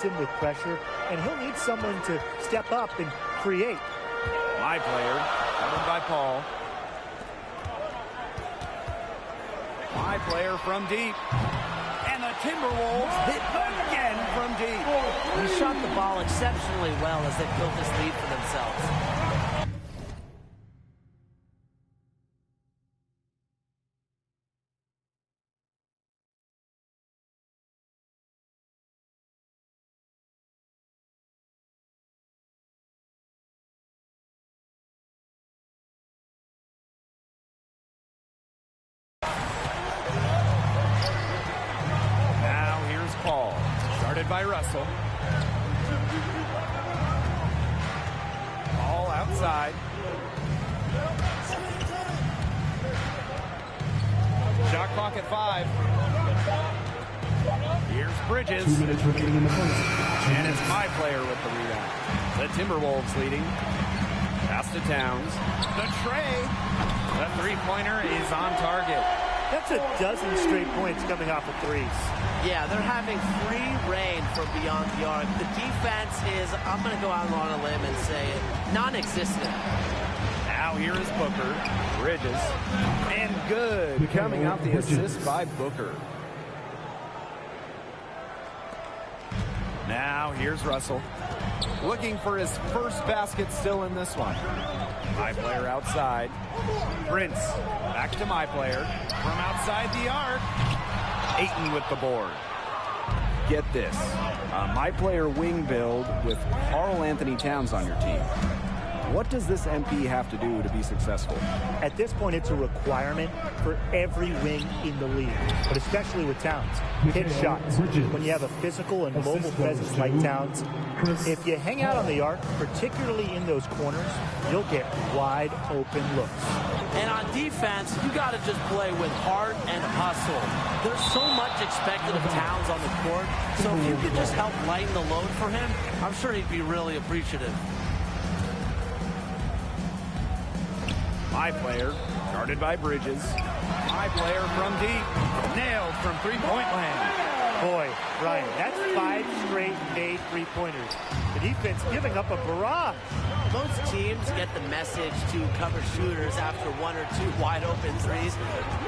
him with pressure, and he'll need someone to step up and create. My player, covered by Paul. My player from deep. And the Timberwolves hit again from deep. He shot the ball exceptionally well as they built this lead for themselves. Paul, started by Russell. Paul outside. Shot clock at 5. Here's Bridges. 2 minutes remaining in the first. And it's my player with the rebound. The Timberwolves leading. Pass to Towns. The tray. The three-pointer is on target. That's a dozen straight points coming off of threes. Yeah, they're having free reign from beyond the arc. The defense is, I'm going to go out on a limb and say it, non-existent. Now here is Booker. Bridges. And good. Coming off the assist by Booker. Now here's Russell. Looking for his first basket still in this one. My player outside. Prince. Back to my player. From outside the arc. Ayton with the board. Get this. My player wing build with Karl Anthony Towns on your team. What does this MP have to do to be successful? At this point, it's a requirement for every wing in the league, but especially with Towns. Hit shots. When you have a physical and mobile presence like Towns, if you hang out on the arc, particularly in those corners, you'll get wide open looks. And on defense, you got to just play with heart and hustle. There's so much expected of Towns on the court, so if you could just help lighten the load for him, I'm sure he'd be really appreciative. My player, guarded by Bridges. My player from deep. Nailed from three-point land. Boy, Ryan, that's 5 straight made three-pointers. The defense giving up a barrage. Most teams get the message to cover shooters after 1 or 2 wide-open threes,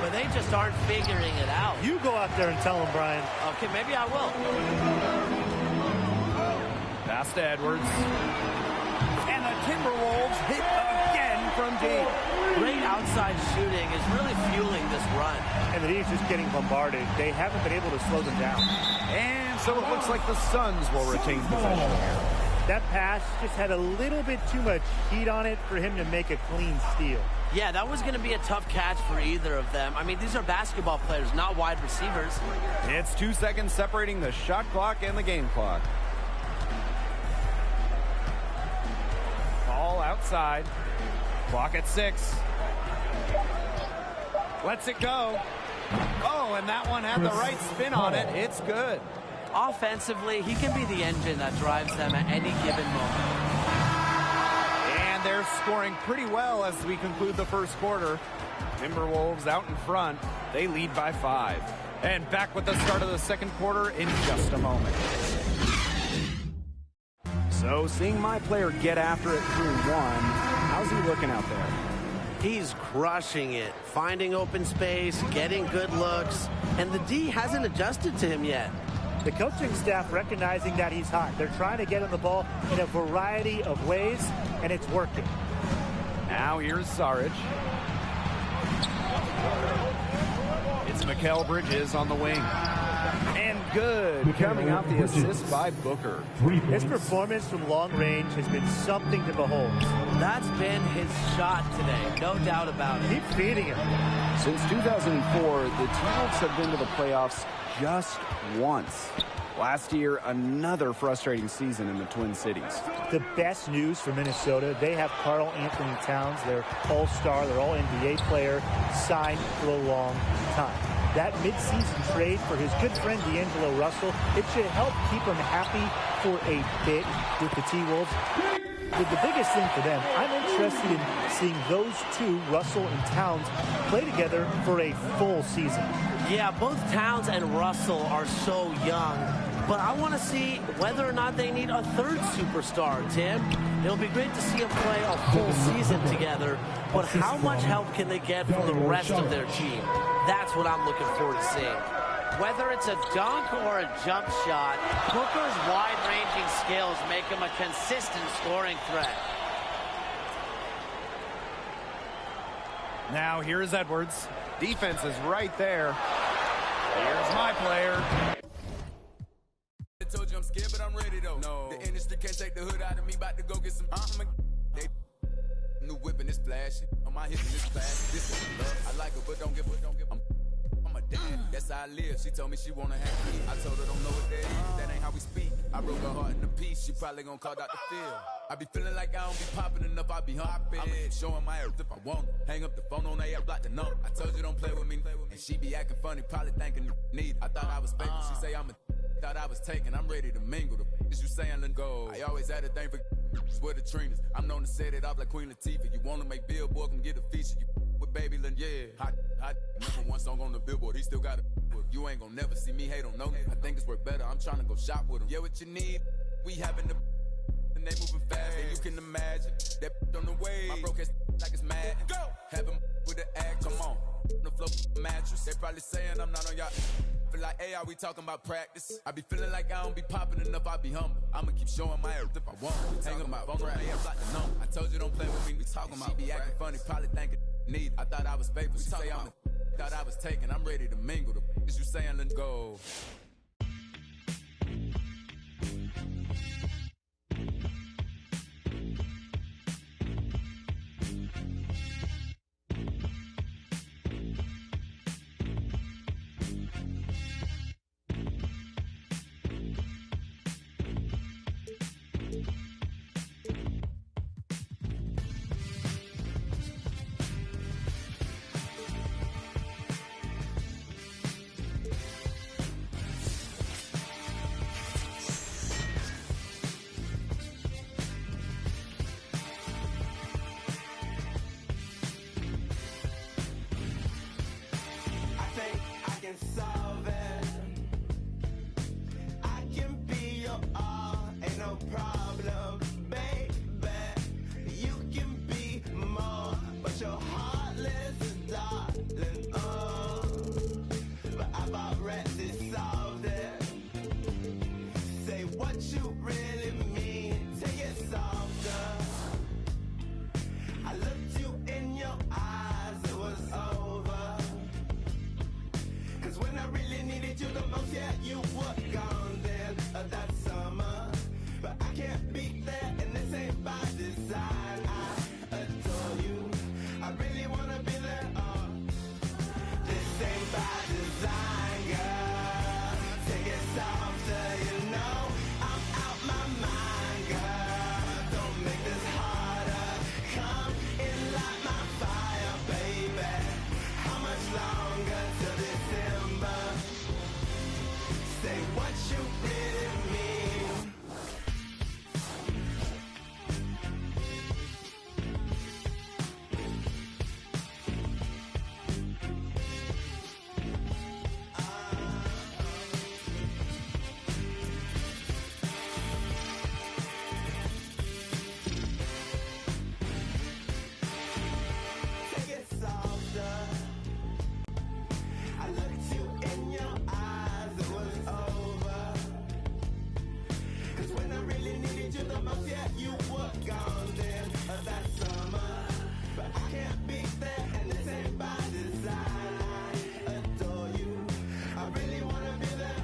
but they just aren't figuring it out. You go out there and tell them, Brian. Okay, maybe I will. Pass to Edwards. And the Timberwolves hit again from deep. Great outside shooting is really fueling this run. And the D's just getting bombarded. They haven't been able to slow them down. And so it looks like the Suns will retain possession here. That pass just had a little bit too much heat on it for him to make a clean steal. Yeah, that was going to be a tough catch for either of them. I mean, these are basketball players, not wide receivers. It's 2 seconds separating the shot clock and the game clock. Ball outside. Clock at 6. Lets it go. Oh, and that one had the right spin on it. It's good. Offensively, he can be the engine that drives them at any given moment. And they're scoring pretty well as we conclude the first quarter. Timberwolves out in front. They lead by 5. And back with the start of the second quarter in just a moment. So seeing my player get after it through 1, how's he looking out there? He's crushing it, finding open space, getting good looks, and the D hasn't adjusted to him yet. The coaching staff recognizing that he's hot. They're trying to get him the ball in a variety of ways, and it's working. Now here's Saric. It's Mikal Bridges on the wing. And good. Coming off the assist by Booker. His performance from long range has been something to behold. That's been his shot today, no doubt about it. Keep feeding him. Since 2004, the T-Wolves have been to the playoffs just once. Last year, another frustrating season in the Twin Cities. The best news for Minnesota, they have Karl Anthony Towns, their all-star, their all-NBA player, signed for a long time. That midseason trade for his good friend D'Angelo Russell, it should help keep him happy for a bit with the T-Wolves. But the biggest thing for them, I'm interested in seeing those two, Russell and Towns, play together for a full season. Yeah, both Towns and Russell are so young. but I want to see whether or not they need a third superstar, Tim. It'll be great to see them play a full season together, but how much help can they get from the rest of their team? That's what I'm looking forward to seeing. Whether it's a dunk or a jump shot, Booker's wide-ranging skills make him a consistent scoring threat. Now here's Edwards. Defense is right there. Here's my player. I told you I'm scared, but I'm ready though. No. The industry can't take the hood out of me. About to go get some. They new whipping this flashy. On my hips and this flash. This is love. I like her, but don't give. I'm a dad. That's how I live. She told me she wanna have me. I told her don't know what that is. That ain't how we speak. I broke her heart in a piece. She probably gonna call Dr. Phil. I be feeling like I don't be popping enough. I be hopping. I'm showing my earth if I want. Hang up the phone on that block the number. I told you don't play with me. And she be acting funny, probably thinking need. I thought I was faking. She say I'm a. Thought I was taken. I'm ready to mingle. The is you saying let go. I always had a thing for with the Trinas. I'm known to set it off like Queen Latifah. You wanna make Billboard, come get a feature. You with Baby Lynn, yeah. Hot. Number one song on the Billboard. He still got it. You ain't gonna never see me hate on no nigga. I think it's worth better. I'm trying to go shop with him. Yeah, what you need? We having the and they moving fast, and you can imagine that on the way. My broke ass like it's mad. Go. Have him with the act. Come on. The flow mattress. They probably saying I'm not on y'all. Feel like, hey, are we talking about practice? I be feeling like I don't be popping enough. I be humble. I'ma keep showing my earth if I want. Hang up my phone, I ain't like the number. I told you don't play with me. We talking about. She be acting funny, probably thinking need. I thought I was faithful. She say I'm a. Thought I was taken. I'm ready to mingle. The is you saying let's go. Solve it. I can be your all, ain't no problem, baby. You can be more, but your heartless, darling. Oh, but I've already solved it. Say what you really mean, take it softer. I looked you in your eyes, it was over. When I really needed you the most, yeah, you were gone then that summer. But I can't be there, and this ain't by design. I adore you. I really wanna be there. This ain't by design, girl. Take it softer, you know. I'm out my mind, girl. Don't make this harder. Come in, light my fire, baby. How much longer till December? Say what you really mean. Take it softer. I looked you in your eyes, it was over. Cause when I really needed you the most, yeah, you were gone then that summer. But I can't be there, and this ain't by design. I adore you. I really wanna be there.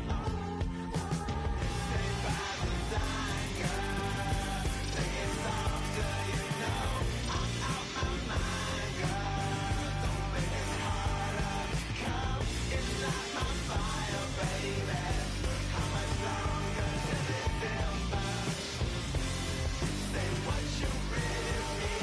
This ain't by design, girl. Take it softer, you know. I'm out my mind, girl. Don't make it harder. Come it's like my fire, baby. How much longer till December? Say what you really mean.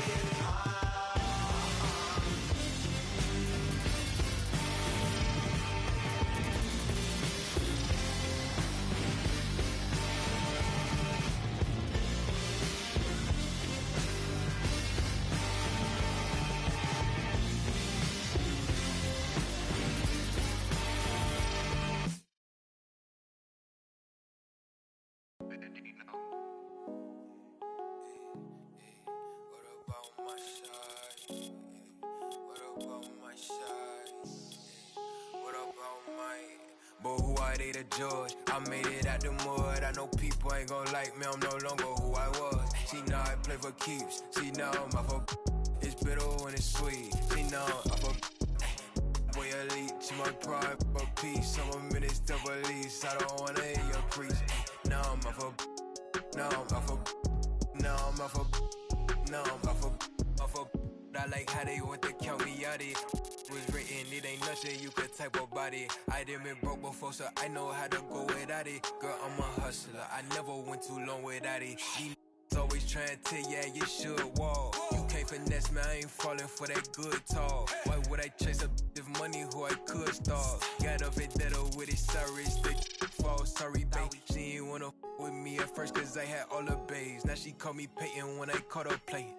What up, all mine? But who are they to judge? I made it out the mud. I know people ain't gon' like me. I'm no longer who I was. She know I play for keeps. She know I'm off of. It's bitter when it's sweet. She know I'm off of. Boy elite. She my pride for peace. I'm a minister police. I don't wanna hear your preach. Now I'm off of. Now I'm off of. Now I'm off of. Now I'm off of. I like how they want to count me out it. Was written, it ain't nothing you could type about it. I done been broke before, so I know how to go without it. Girl, I'm a hustler, I never went too long without it. These always trying to tell you, you should walk. You can't finesse me, I ain't falling for that good talk. Why would I chase a if money who I could start? Got a vendetta with it, sorry, it's the fall, sorry, babe. She ain't wanna with me at first, cause I had all the babes. Now she call me Peyton when I caught her play.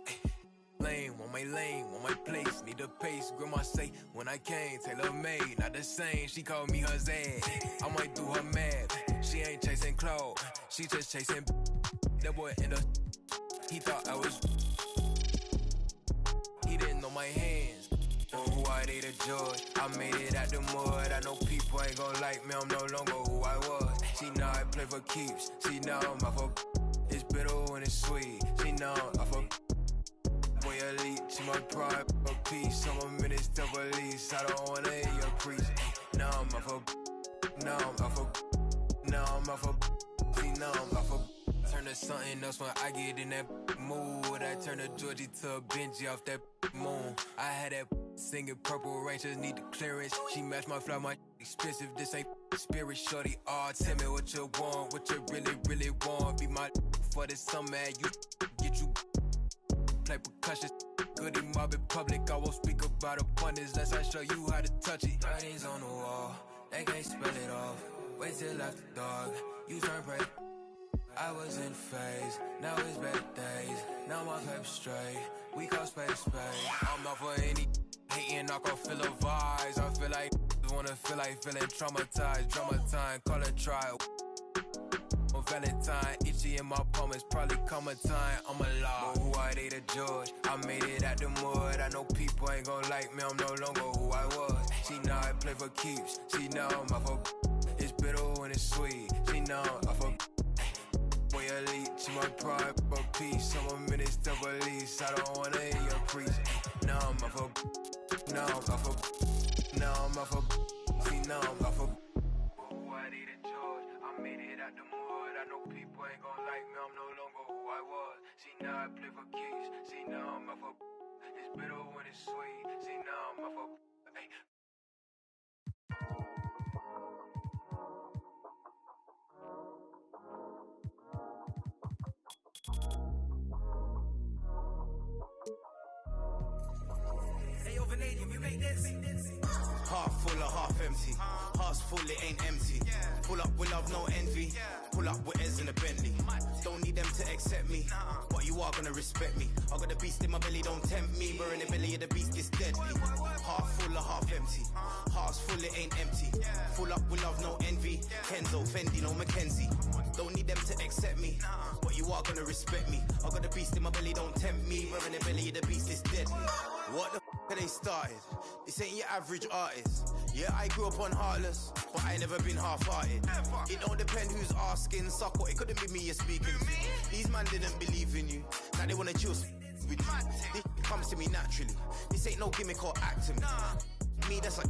Lane, want my place, need a pace. Grandma say, when I came, tailor made, not the same. She called me her Zed, I might do her mad. She ain't chasing clothes, she just chasing. That boy in the, he thought I was. He didn't know my hands. Or who are they to judge? I made it out the mud. I know people ain't gon' like me. I'm no longer who I was. She know I play for keeps. She know I'm off of. It's bitter when it's sweet. She know I'm off of. Boy elite, she my pride for peace. I'm a minister police. I don't wanna hear your preach. Now I'm off of. Now I'm off of. Now I'm off of. See, now I'm off of. Turn to something else when I get in that mood. I turn a Georgie to a Benji off that moon. I had that singing Purple Rangers need the clearance. She matched my fly, my expensive. This ain't spirit, shorty. Oh, tell me what you want, what you really want. Be my for the summer, you get you. Play percussion, goody mob in public. I won't speak about abundance unless I show you how to touch it. Writings on the wall, they can't spell it off. Wait till after dog, you turn prey. I was in phase, now it's better days. Now my paper straight, we call space. I'm out for any hating, I can feel the vibes. I feel like wanna feel like feeling traumatized. Drama time, call it trial. On Valentine, itchy in my palm, it's probably come a time I'm alive. But who are they to judge? I made it out the mud. I know people ain't gon' like me, I'm no longer who I was. She know I play for keeps. She know I'm off of. It's bitter when it's sweet. She know I'm off of. Boy elite, she my pride for peace. I'm a minister police. I don't wanna hear your preach. Now I'm off of. Now I'm off of. Now I'm off of. See, now I'm off of. Who are they to judge? I made it out the mud. I know people ain't gon' like me, I'm no longer who I was. See, now I play for keys. See, now I'm off of. It's bitter when it's sweet. See, now I'm off of. Hey. Hey, over Canadian, we make this. Half full or half empty. Heart's full, it ain't empty. Pull up with love, no envy. Pull up with Ez in a Bentley. Don't need them to accept me, but you are gonna respect me. I got the beast in my belly, don't tempt me. We're in the belly of the beast, it's deadly. Half full or half empty. Heart's full, it ain't empty. Full up with love, no envy. Kenzo, Fendi, no Mackenzie. Don't need them to accept me, but you are gonna respect me. I got the beast in my belly, don't tempt me. We're in the belly of the beast, it's deadly. What the f*** they started? This ain't your average artist. Yeah, I grew up on Heartless, but I never been half-hearted. It don't depend who's asking, suck what, it couldn't be me you're speaking to. These man didn't believe in you, now they wanna chill with you. This comes to me naturally, this ain't no gimmick or act to me. Me, that's like,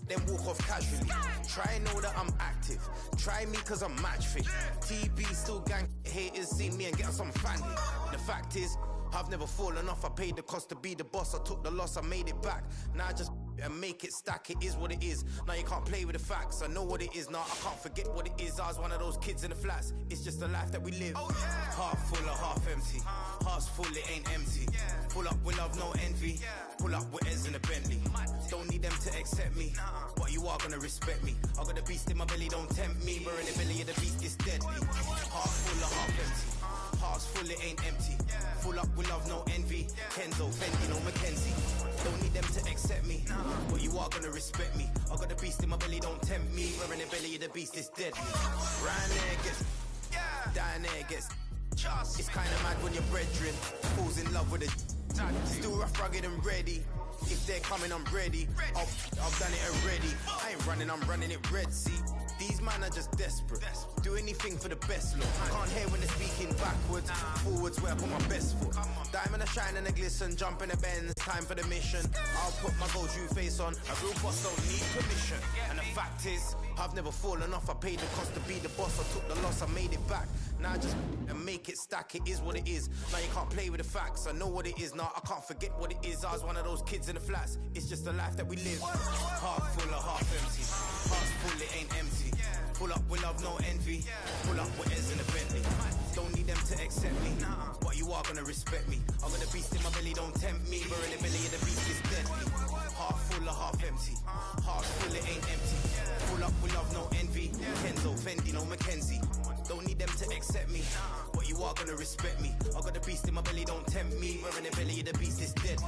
then walk off casually. Try and know that I'm active, try me cause I'm match fit. TB still gang, haters see me and get some family. The fact is, I've never fallen off, I paid the cost to be the boss. I took the loss, I made it back. Now I just and make it stack, it is what it is. Now you can't play with the facts, I know what it is. Now I can't forget what it is. I was one of those kids in the flats, it's just the life that we live. Half full or half empty. Heart's full, it ain't empty. Pull up with love, no envy. Pull up with Ez in a Bentley. Don't need them to accept me, but you are gonna respect me. I got the beast in my belly, don't tempt me. We're in the belly of the beast, it's deadly. Half full or half empty. Heart's full, it ain't empty. Full up with love, no envy. Kenzo, Fendi, no Mackenzie. Don't need them to accept me, but you are gonna respect me. I got the beast in my belly, don't tempt me. We're in the belly of the beast, it's deadly. Round there gets, down there gets. It's kinda mad when your brethren falls in love with a still rough, rugged and ready. If they're coming, I'm ready. I've done it already. I ain't running, I'm running it red, see. These man are just desperate. Do anything for the best look. Can't hear when they're speaking backwards. Forwards where I put my best foot. Diamond a shine and a glisten. Jump in the Benz. Time for the mission. I'll put my gold shoe face on. A real boss don't need permission. And the fact is, I've never fallen off. I paid the cost to be the boss. I took the loss, I made it back. Now I just and make it stack. It is what it is. Now you can't play with the facts. I know what it is. Now I can't forget what it is. I was one of those kids in the flats. It's just the life that we live. Half full or half empty. Heart's full, it ain't empty. Pull up with love, no envy. Pull up with Ez in a Bentley. Don't need them to accept me, but you are gonna respect me. I got a beast in my belly, don't tempt me. But in the belly of the beast is deadly. Half full or half empty. Heart full, it ain't empty. Pull up with love, no envy. Kenzo, Fendi, no Mackenzie. Don't need them to accept me, but you are gonna respect me. I got a beast in my belly, don't tempt me. But in the belly of the beast is deadly.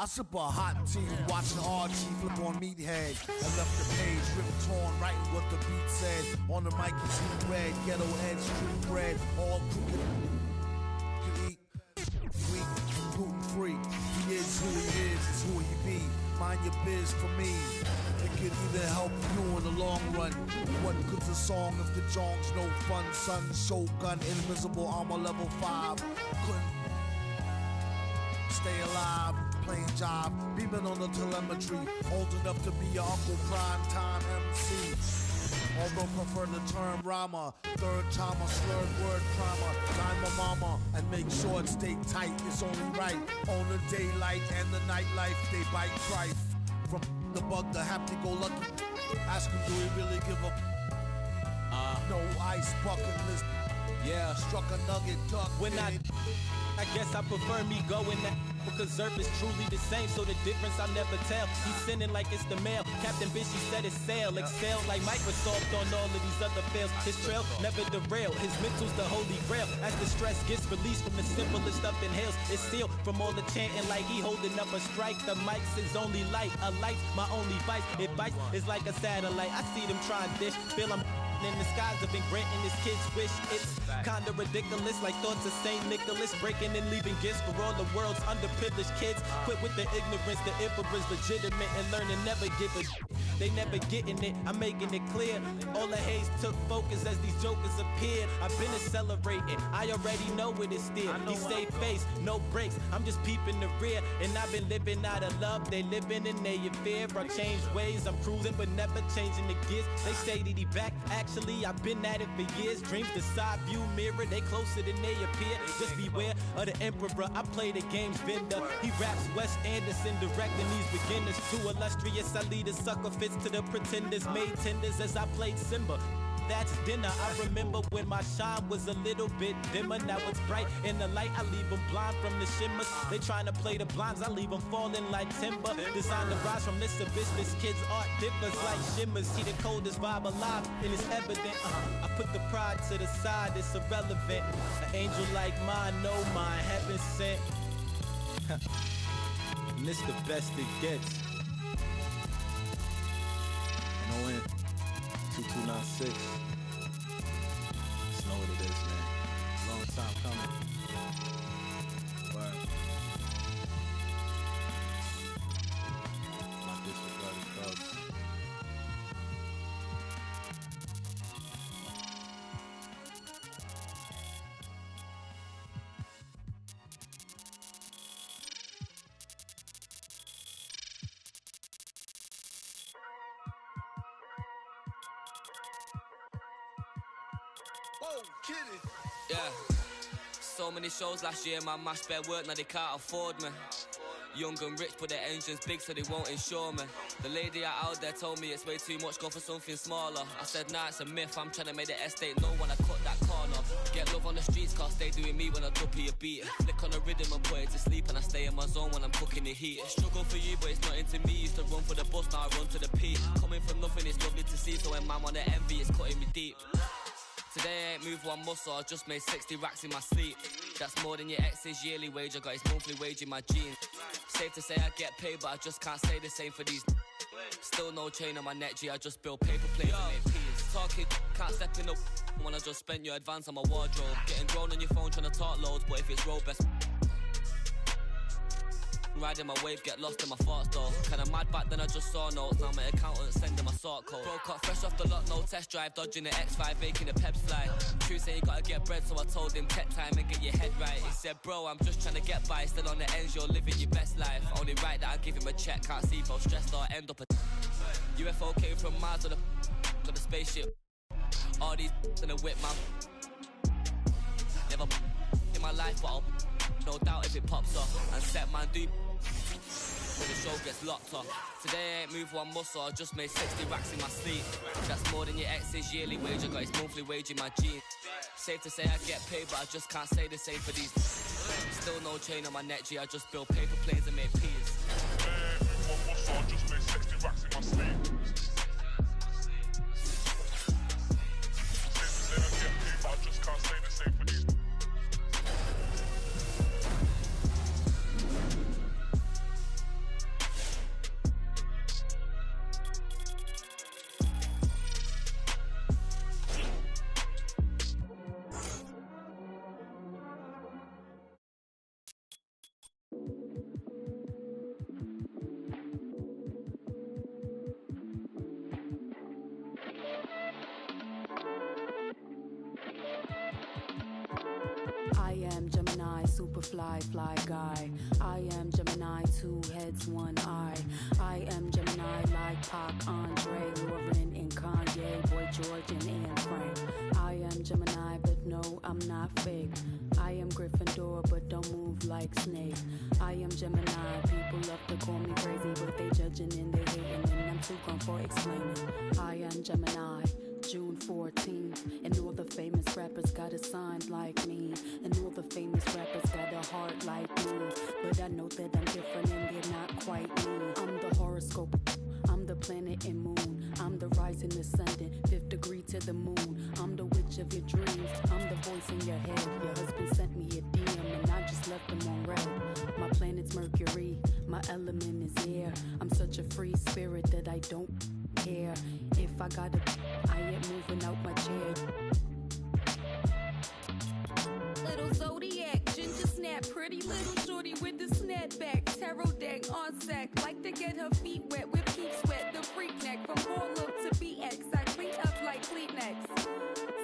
I sip a hot tea, watching RG flip on Meathead. I left the page ripped torn, writing what the beat said. On the mic, you see red, ghetto head, street bread, all crooked. You eat, weak, gluten free. He is who he is, it's who he be. Mind your biz for me. It could even help you in the long run. What good's a song if the jong's no fun? Son, Shogun, invisible armor level 5. Couldn't stay alive, playing job, beaming on the telemetry. Old enough to be your Uncle Prime Time MC. Although prefer the term rama, third timer, slurred word primer. Time my mama and make sure it stay tight. It's only right on the daylight and the nightlife. They bite trife from the bug, the happy-go-lucky. Ask him, do he really give a no ice bucket list? Yeah, struck a nugget duck. When I guess I prefer me going that. Because Earth is truly the same, so the difference I'll never tell. He's sending like it's the mail. Captain Bishy set his sail. Excel like Microsoft on all of these other fails. His trail never derail. His mental's the holy grail. As the stress gets released from the simplest stuff inhales, it's sealed from all the chanting like he holding up a strike. The mic's his only light. A light's my only vice. Advice is like a satellite. I see them trying dish. Feel I'm in the skies have been granting his kids wish. It's kinda ridiculous, like thoughts of St. Nicholas breaking and leaving gifts for all the world's underprivileged kids. Quit with the ignorance, the emperor's legitimate and learn to never give a they never getting it, I'm making it clear. All the haze took focus as these jokers appeared. I've been accelerating, I already know it is still. He stay face, no brakes, I'm just peeping the rear. And I've been living out of love, they living in their fear. I changed ways, I'm cruising but never changing the gears. They say that he back, actually I've been at it for years. Dreams the side view mirror, they closer than they appear. Just beware of the emperor, I play the game's vendor. He raps Wes Anderson, directing these beginners. Too illustrious, I lead a sucker fits to the pretenders. Made tenders as I played Simba. That's dinner. I remember when my shine was a little bit dimmer. Now it's bright in the light. I leave them blind from the shimmers. They trying to play the blinds. I leave them falling like timber. Design the rise from this abyss. This kid's art differs like shimmers. He the coldest vibe alive, and it's evident. I put the pride to the side. It's irrelevant. An angel like mine, no mine, heaven sent. And this the best it gets. And ON 2296. Just know what it is, man. Long time coming. Word. My disregarded thoughts. Yeah, so many shows last year, my mash bare work, now they can't afford me. Young and rich, but their engines big so they won't insure me. The lady out there told me it's way too much, go for something smaller. I said nah, it's a myth, I'm trying to make the estate know when I cut that corner. Get love on the streets, cause they doing me when I duppy a beat. Flick on the rhythm and put it to sleep, and I stay in my zone when I'm cooking the heat. Struggle for you, but it's not into me. Used to run for the bus, now I run to the peak. Coming from nothing, it's lovely to see, so when man wanna envy, it's cutting me deep. Today I ain't moved one muscle, I just made 60 racks in my sleep. That's more than your ex's yearly wage, I got his monthly wage in my jeans. Safe to say I get paid, but I just can't say the same for these. Still no chain on my neck, G, I just build paper planes and make peas. Talking, can't step in up when I just spent your advance on my wardrobe. Getting grown on your phone trying to talk loads, but if it's road best. Riding my wave, get lost in my thoughts though. Kinda mad back then I just saw notes, now my accountant sending my sort code. Broke up fresh off the lot, no test drive, dodging the X5, making the peps fly. True say you gotta get bread, so I told him tech time and get your head right. He said bro, I'm just trying to get by, still on the ends, you're living your best life. Only right that I give him a check, can't see if I'm stressed or end up a UFO came from Mars on the spaceship. All these in a whip, man. Never in my life, but I'll no doubt if it pops up. And set man do when the show gets locked up. Today I ain't moved one muscle, I just made 60 racks in my sleep. That's more than your ex's yearly wage, I got his monthly wage in my jeans. Safe to say I get paid, but I just can't say the same for these. Still no chain on my neck, G, I just build paper planes and make peas. Today I ain't moved one muscle, I just made 60 racks in my sleep. Safe to say I get paid, but I just can't say the same for these. I am Gemini, superfly, fly guy. I am Gemini, 2 heads, 1 eye. I am Gemini, like Pac, Andre, Lauren, and Kanye, Boy George, and Anne Frank. I am Gemini, but no, I'm not fake. I am Gryffindor, but don't move like Snake. I am Gemini, people love to call me crazy, but they judging and they hating, and I'm too gone for explaining. I am Gemini, June 14th, and all the famous rappers got a sign like me, and all the famous rappers got a heart like me, but I know that I'm different and they're not quite me. I'm the horoscope, I'm the planet and moon, I'm the rising ascendant, 5th degree to the moon, I'm the witch of your dreams, I'm the voice in your head. Your husband sent me a DM and I just left him on red. My planet's Mercury, my element is air, I'm such a free spirit that I don't care. If I gotta, I ain't moving out my chair. Little zodiac, ginger snap, pretty little shorty with the snapback, tarot deck on sack, like to get her feet wet with peak sweat, the freak neck from Harlow to BX, I clean up like Kleenex.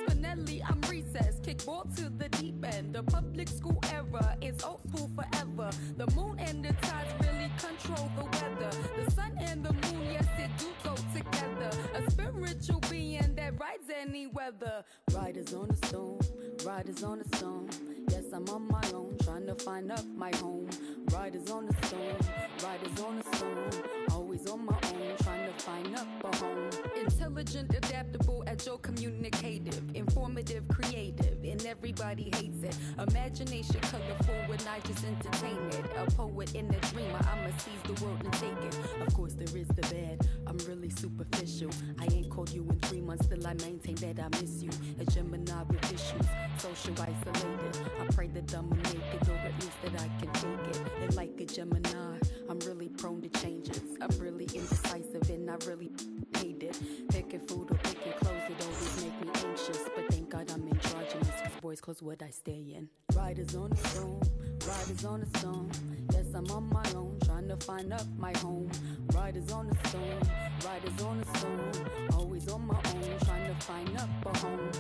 Spinelli, I'm recessed, kickball to the deep end, the public school era is old school forever. The moon and the tides really control the weather. The sun and the moon, yes, it do go together. A spiritual being that rides any weather. Riders on a stone, riders on a stone. Yes, I'm on my own, trying to find up my home. Riders on a stone, riders on a stone. Always on my own, trying to find up a home. Intelligent, adaptable, agile, communicative, informative, creative, and everybody hates it. Imagination colorful when I just entertain it. A poet and a dreamer, I'ma seize the world and take it. Of course there is the bad, I'm really superficial. I ain't called you in 3 months, still I maintain that I miss you. A Gemini with issues, social isolated. I pray that I'ma make it, or at least that I can take it. And like a Gemini, I'm really prone to changes. I'm really indecisive and I really hate it. Picking food or picking clothes, it always make me anxious. But thank God I'm androgynous, cause boys clothes what I stay in. Riders on a stone, riders on a stone. Yes, I'm on my own, trying to find up my home. Riders on a stone, riders on a stone. Always on my own, trying to find up a home.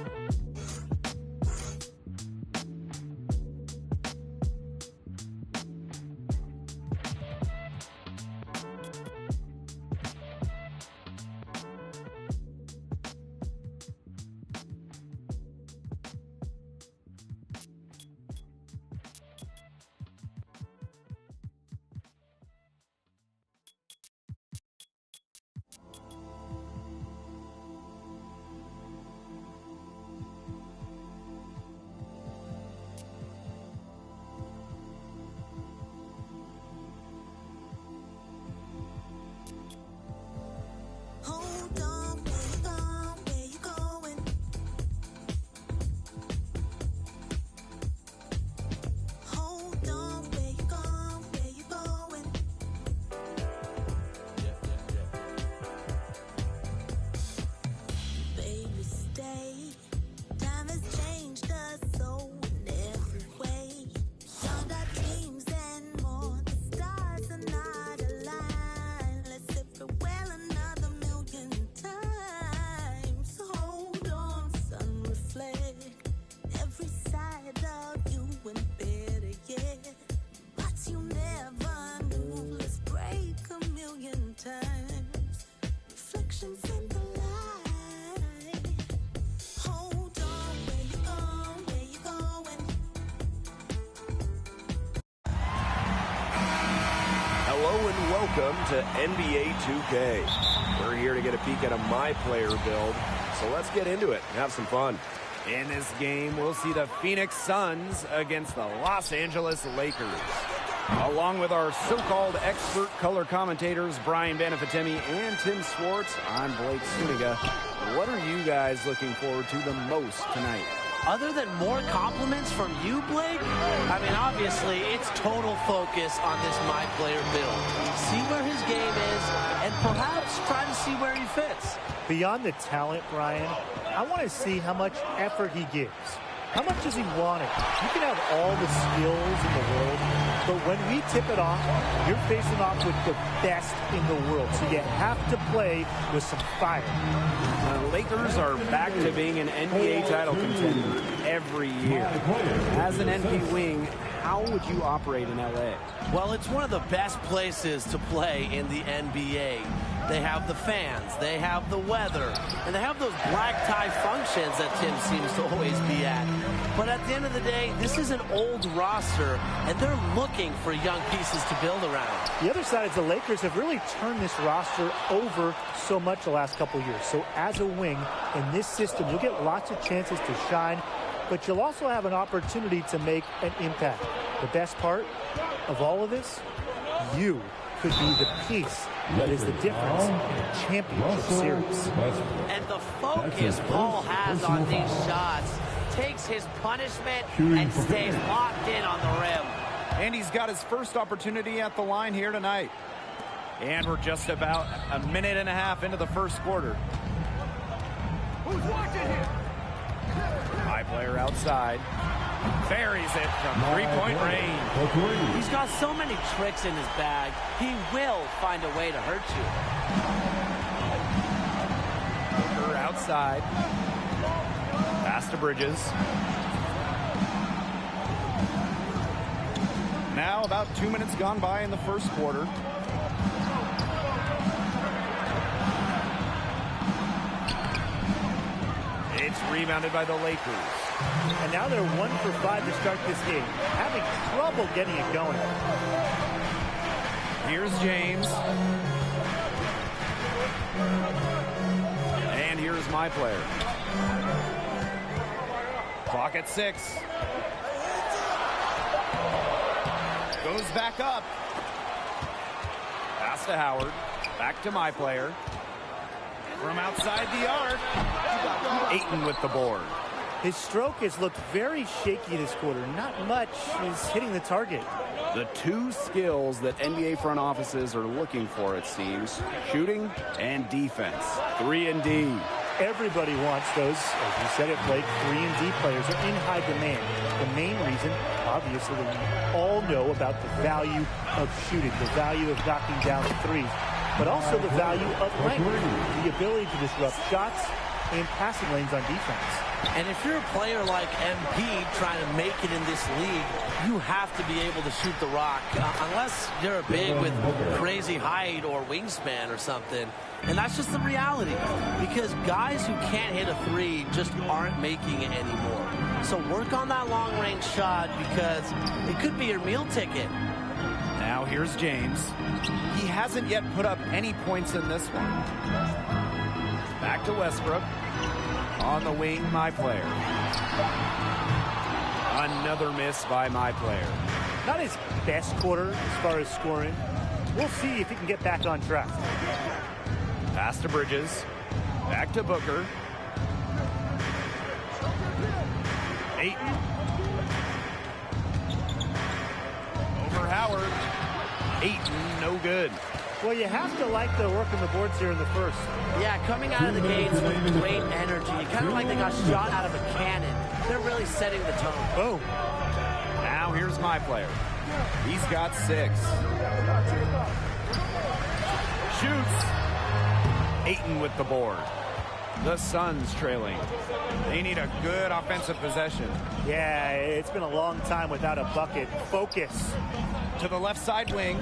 Welcome to NBA 2K. We're here to get a peek at a My Player build, so let's get into it and have some fun. In this game, we'll see the Phoenix Suns against the Los Angeles Lakers. Along with our so-called expert color commentators, Brian Banafitemi and Tim Swartz, I'm Blake Suniga. What are you guys looking forward to the most tonight? Other than more compliments from you, Blake, I mean, obviously, it's total focus on this My Player build. See where his game is, and perhaps try to see where he fits. Beyond the talent, Brian, I want to see how much effort he gives. How much does he want it? You can have all the skills in the world, but when we tip it off, you're facing off with the best in the world. So you have to play with some fire. The Lakers are back to being an NBA title contender every year. As an NP wing, how would you operate in LA? Well, it's one of the best places to play in the NBA. They have the fans, they have the weather, and they have those black tie functions that Tim seems to always be at. But at the end of the day, this is an old roster, and they're looking for young pieces to build around. The other side is the Lakers have really turned this roster over so much the last couple years. So as a wing in this system, you'll get lots of chances to shine, but you'll also have an opportunity to make an impact. The best part of all of this, you could be the piece that is the difference in a championship series. And the focus Paul has on these shots takes his punishment and stays locked in on the rim. And he's got his first opportunity at the line here tonight. And we're just about a minute and a half into the first quarter. Who's watching here? High player outside. Buries it from three-point range. He's got so many tricks in his bag, he will find a way to hurt you. Booker outside. Pass to Bridges. Now about 2 minutes gone by in the first quarter. It's rebounded by the Lakers. And now they're 1 for 5 to start this game. Having trouble getting it going. Here's James. And here's my player. Clock at 6. Goes back up. Pass to Howard. Back to my player. From outside the arc. Ayton with the board. His stroke has looked very shaky this quarter. Not much is hitting the target. The two skills that NBA front offices are looking for, it seems, shooting and defense. 3 and D. Everybody wants those, as you said it, Blake, 3 and D players are in high demand. The main reason, obviously, that we all know about the value of shooting, the value of knocking down threes, but also the value of length, the ability to disrupt shots and passing lanes on defense. And if you're a player like Embiid trying to make it in this league, you have to be able to shoot the rock, unless you're a big with crazy height or wingspan or something. And that's just the reality, because guys who can't hit a three just aren't making it anymore. So work on that long-range shot, because it could be your meal ticket. Now here's James. He hasn't yet put up any points in this one. Back to Westbrook. On the wing, my player. Another miss by my player. Not his best quarter as far as scoring. We'll see if he can get back on track. Pass to Bridges. Back to Booker. Ayton. Over Howard. Ayton, no good. Well, you have to like the work on the boards here in the first. Yeah, coming out of the gates with great energy. Kind of like they got shot out of a cannon. They're really setting the tone. Boom. Now here's my player. He's got 6. Shoots. Ayton with the board. The Suns trailing. They need a good offensive possession. Yeah, it's been a long time without a bucket. Focus. To the left side wing.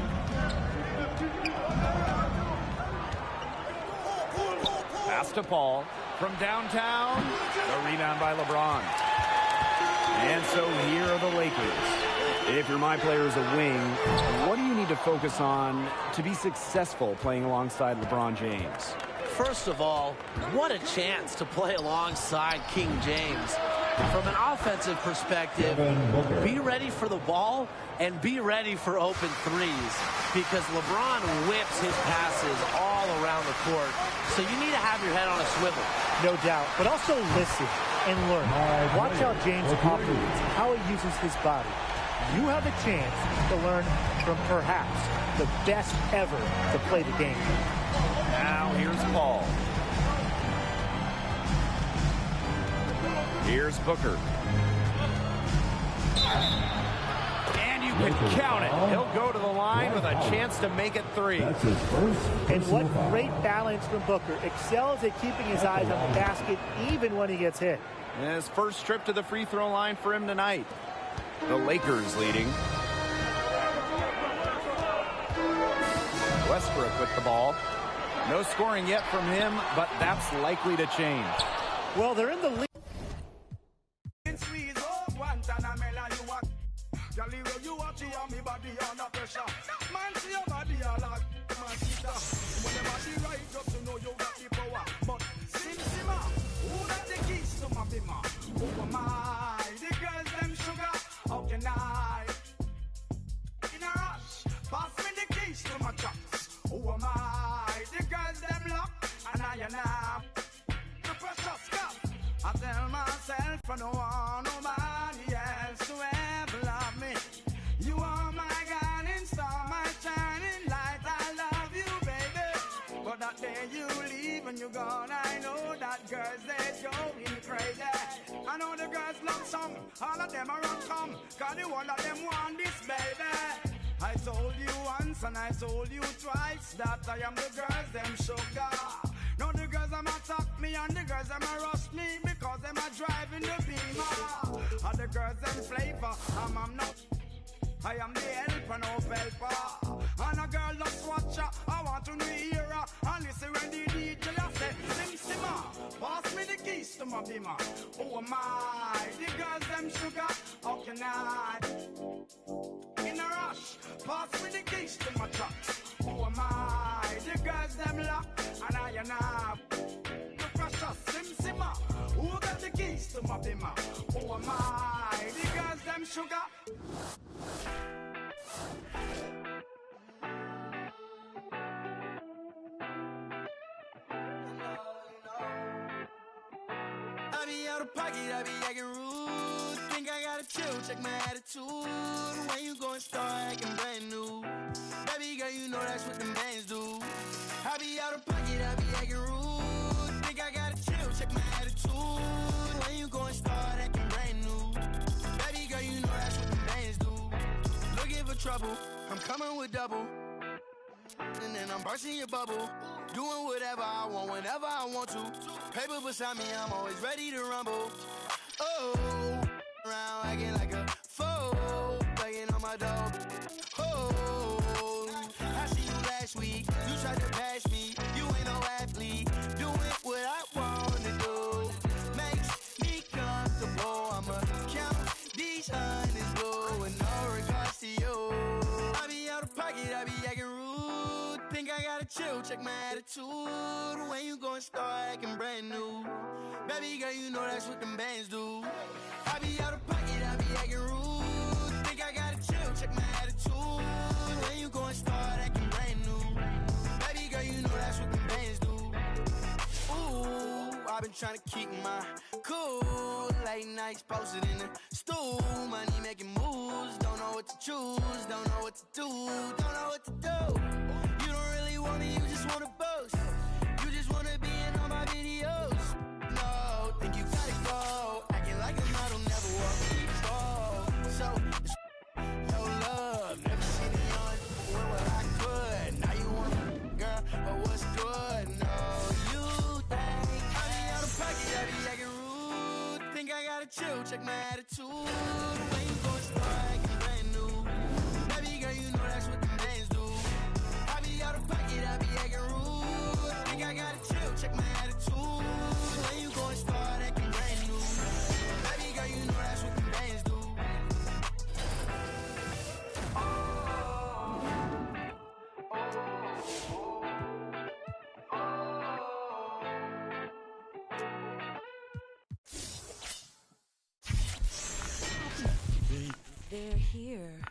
Pass to Paul from downtown. The rebound by LeBron. And so here are the Lakers. If you're my player as a wing, what do you need to focus on to be successful playing alongside LeBron James? First of all, what a chance to play alongside King James. From an offensive perspective, be ready for the ball and be ready for open threes, because LeBron whips his passes all around the court. So you need to have your head on a swivel. No doubt, but also listen and learn. Watch how James operates, how he uses his body. You have a chance to learn from perhaps the best ever to play the game. Now here's Paul. Here's Booker. And you can count it. He'll go to the line with a chance to make it 3. And what great balance from Booker. Excels at keeping his eyes on the basket even when he gets hit. And his first trip to the free throw line for him tonight. The Lakers leading. Westbrook with the ball. No scoring yet from him, but that's likely to change. Well, they're in the lead. I tell myself I don't want nobody else to ever love me. You are my guiding star, my shining light. I love you, baby. But that day you leave and you're gone, I know that girls, they going crazy. I know the girls love song, all of them are on come, cause the one of them want this, baby. I told you once and I told you twice that I am the girls, them sugar. Now the girls them attack me and the girls them rush me because them are driving the beamer. And the girls them flavor, I'm not. I am the helper, no helper. And a girl loves watcher, I want to hear her. And listen when the DJ say, Sim Simma, pass me the keys to my beamer. Oh my, the girls them sugar, how can I? In a rush, pass me the keys to my truck. Oh my, the girls them lock, and I the pressure, Sim Simma. Who got the keys to my beamer? Oh my, the girls them sugar. I be out of pocket, I be acting rude. Think I gotta chill, check my attitude. When you gon' start acting brand new, baby girl, you know that's what the mans do. I be out of pocket, I be acting rude. Think I gotta chill, check my attitude. When you gon' start acting brand new, baby girl, you know that's what the mans do. Looking for trouble, I'm coming with double. And then I'm bursting your bubble. Doing whatever I want, whenever I want to. Paper beside me, I'm always ready to rumble. Oh, around acting like a fool, begging on my dog. Oh, I see you last week. You tried to pass me. You ain't no athlete. Doing what I want to do makes me comfortable. I'ma count these hundreds low with no regards to you. I be out of pocket, I be acting rude. Think I gotta chill, check my attitude. When you gon' start acting brand new, baby girl, you know that's what them bands do. I be out of pocket, I be acting rude. Think I gotta chill, check my attitude. When you gon' start acting brand new, baby girl, you know that's what them bands do. Ooh, I've been trying to keep my cool. Late nights posted in the stool. Money making moves, don't know what to choose. Don't know what to do, don't know what to do. You don't really want me, you just wanna boast. You just wanna be in all my videos. No, think you gotta go. Acting like a model, never walk me fall. So, it's your love. Never seen it on where I could. Now you want me, girl, but what's good? No, you think I be out of pocket, I be acting rude. Think I gotta chill, check my attitude. When you gon' start acting brand new, baby girl, you know that's what the bands do. I be out of pocket, I be acting rude. Think I gotta chill, check my attitude. When you gon' start acting brand new, baby girl, you know that's what the bands do. They're here.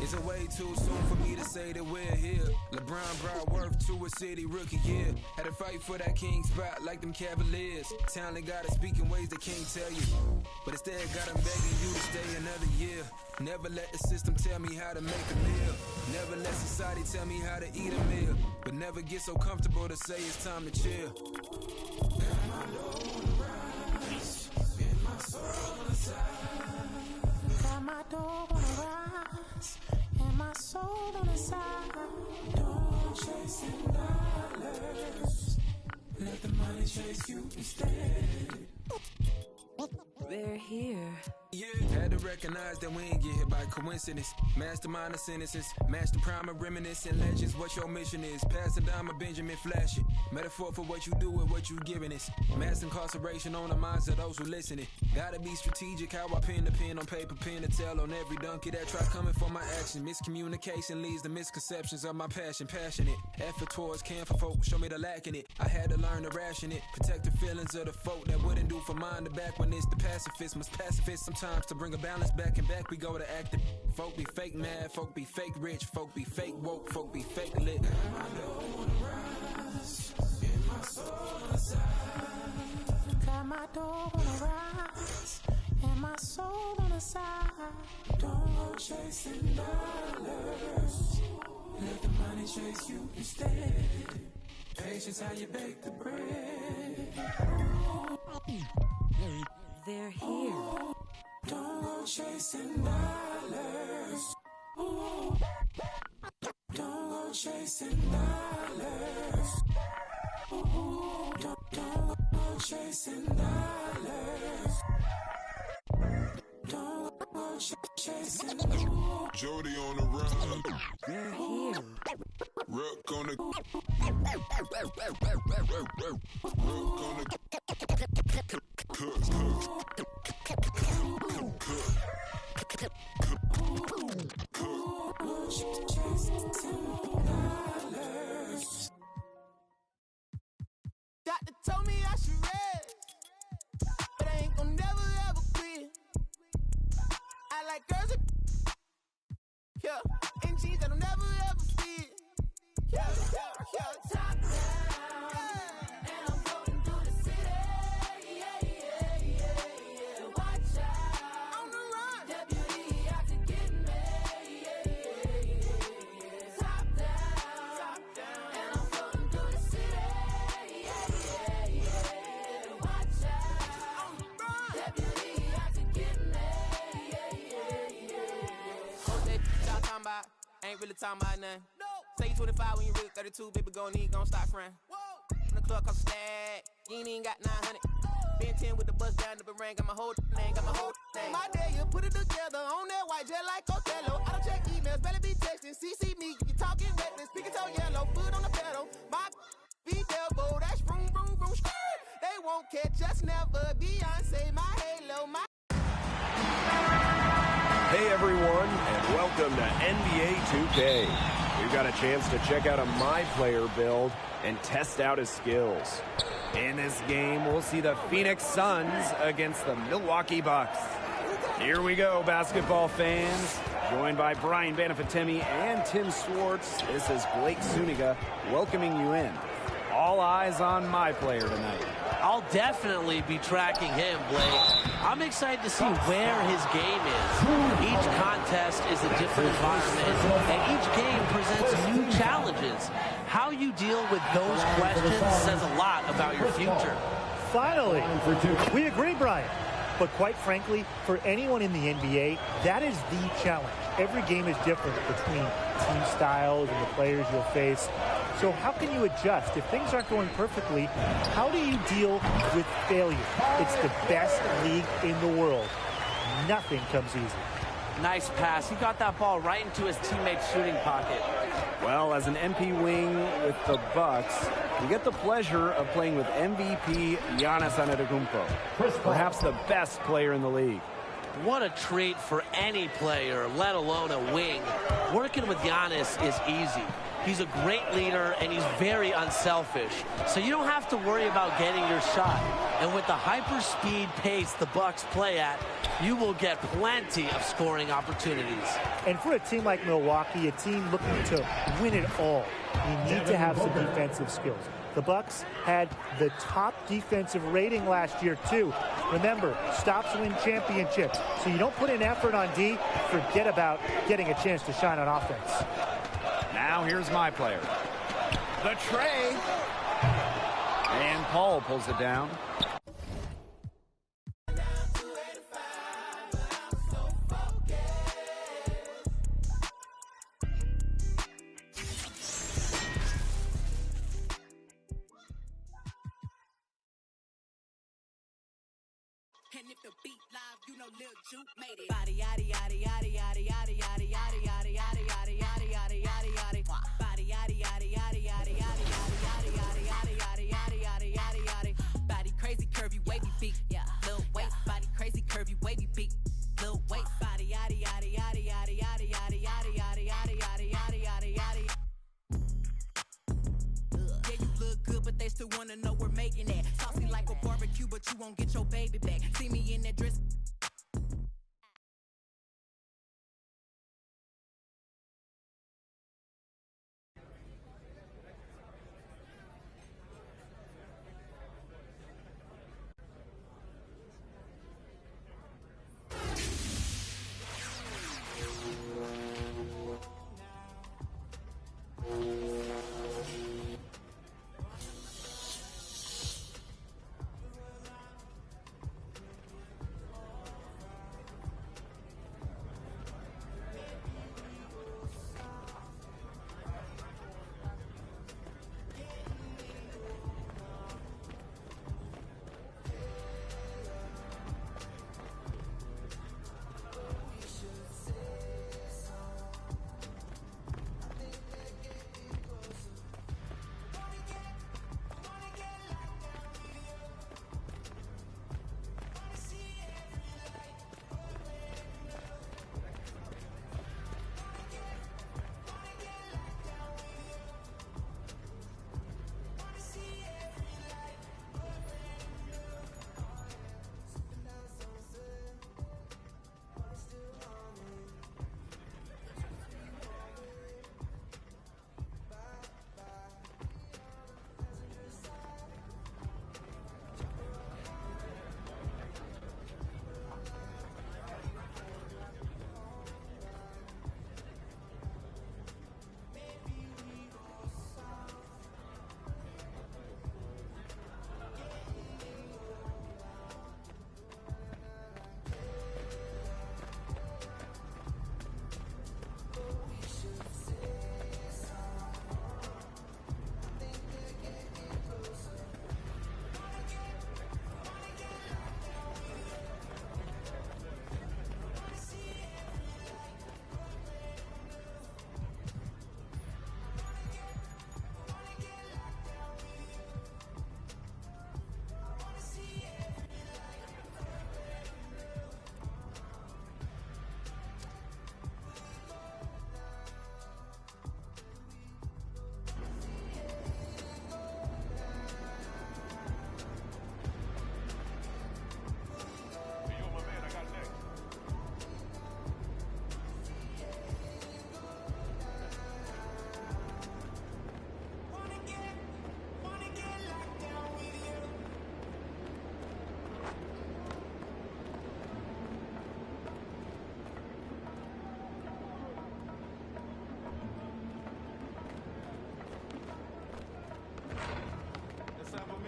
It's a way too soon for me to say that we're here. LeBron brought worth to a city rookie year. Had to fight for that king spot like them Cavaliers. Talent got to speak in ways they can't tell you, but instead got them begging you to stay another year. Never let the system tell me how to make a meal. Never let society tell me how to eat a meal. But never get so comfortable to say it's time to chill. And my load rise, in my soul on the side. door wanna rise, and my soul on the side. Don't chasing dollars, let the money chase you instead. They're here. Yeah, had to recognize that we ain't get hit by coincidence. Mastermind of sentences, master prime of reminiscent legends. What your mission is, pass it down, my Benjamin Flash it. Metaphor for what you do with what you giving us. Mass incarceration on the minds of those who listening. Gotta be strategic how I pen the pen on paper, pen to tell on every donkey that try coming for my action. Miscommunication leads to misconceptions of my passion. Passionate, effort towards caring for folk, show me the lack in it. I had to learn to ration it, protect the feelings of the folk that wouldn't do for mine to back when it's the pacifist. Must pacifist sometimes to bring a balance back and back we go to acting. Folk be fake mad, folk be fake rich, folk be fake woke, folk be fake lit. Got my door wanna rise, and my soul on the side. Don't go chasing dollars, let the money chase you instead. Patience how you bake the bread. They're here. Don't go chasing dollars. Don't go chasing dollars. Don't go chasing dollars. Don't go chasing dollars. Jody on the run. They're here. Rook on the. Doctor told me I should rest, but I ain't gon' never ever quit. I like girls that, yeah, and jeans that'll never ever fit. Yeah, top down, and I'm going through the city. Yeah. Watch out, on the run, deputy out to get me. Top down, and I'm going through the city. Watch out, on the run, deputy out to get me. What that y'all talking about? Ain't really talking about nothing. Say you 25 when you really 32, baby, gon' stop friend. From the club cost a stack, you ain't even got 900. Been 10 with the bus down the ring, got my whole name, My day, you put it together on that white jet like Othello. I don't check emails, better be texting. CC me, you talking reckless, speaking so yellow, foot on the pedal. My be devil, that's vroom, vroom, vroom, skirt. They won't catch us never. Beyonce, my halo, my. Hey everyone, and welcome to NBA 2K. We've got a chance to check out a My Player build and test out his skills. In this game, we'll see the Phoenix Suns against the Milwaukee Bucks. Here we go, basketball fans. Joined by Brian Banafitemi and Tim Swartz, this is Blake Zuniga welcoming you in. All eyes on My Player tonight. I'll definitely be tracking him, Blake. I'm excited to see where his game is. Each contest is a different environment, and each game presents new challenges. How you deal with those questions says a lot about your future. Finally, we agree, Brian. But quite frankly, for anyone in the NBA, that is the challenge. Every game is different between team styles and the players you'll face. So how can you adjust? If things aren't going perfectly, how do you deal with failure? It's the best league in the world. Nothing comes easy. Nice pass. He got that ball right into his teammate's shooting pocket. Well, as an MP wing with the Bucks, you get the pleasure of playing with MVP Giannis Antetokounmpo, perhaps the best player in the league. What a treat for any player, let alone a wing. Working with Giannis is easy. He's a great leader, and he's very unselfish. So you don't have to worry about getting your shot. And with the hyper-speed pace the Bucks play at, you will get plenty of scoring opportunities. And for a team like Milwaukee, a team looking to win it all, you need to have some defensive skills. The Bucks had the top defensive rating last year, too. Remember, stops win championships. So you don't put in effort on D, forget about getting a chance to shine on offense. Now here's My Player. The tray. And Paul pulls it down. And if the beat live, you know Lil Juke made it. Body yaddy yaddy yaddy yaddy yaddy yaddy yaddy yaddy yaddy yaddy yaddy yaddy yaddy yaddy. Body yaddy yaddy yaddy yaddy yaddy yaddy yaddy yaddy yaddy yaddy yaddy yaddy yaddy. Body crazy, curvy, wavy beat. Yeah, Lil waist. Body crazy, curvy, wavy beat. Lil waist. Body yaddy yaddy yaddy yaddy yaddy yaddy yaddy yaddy yaddy yaddy yaddy yaddy yaddy. Yeah, you look good, but they still wanna know we're making it. Saucy like a barbecue, but you won't get your baby back. See me in that dress.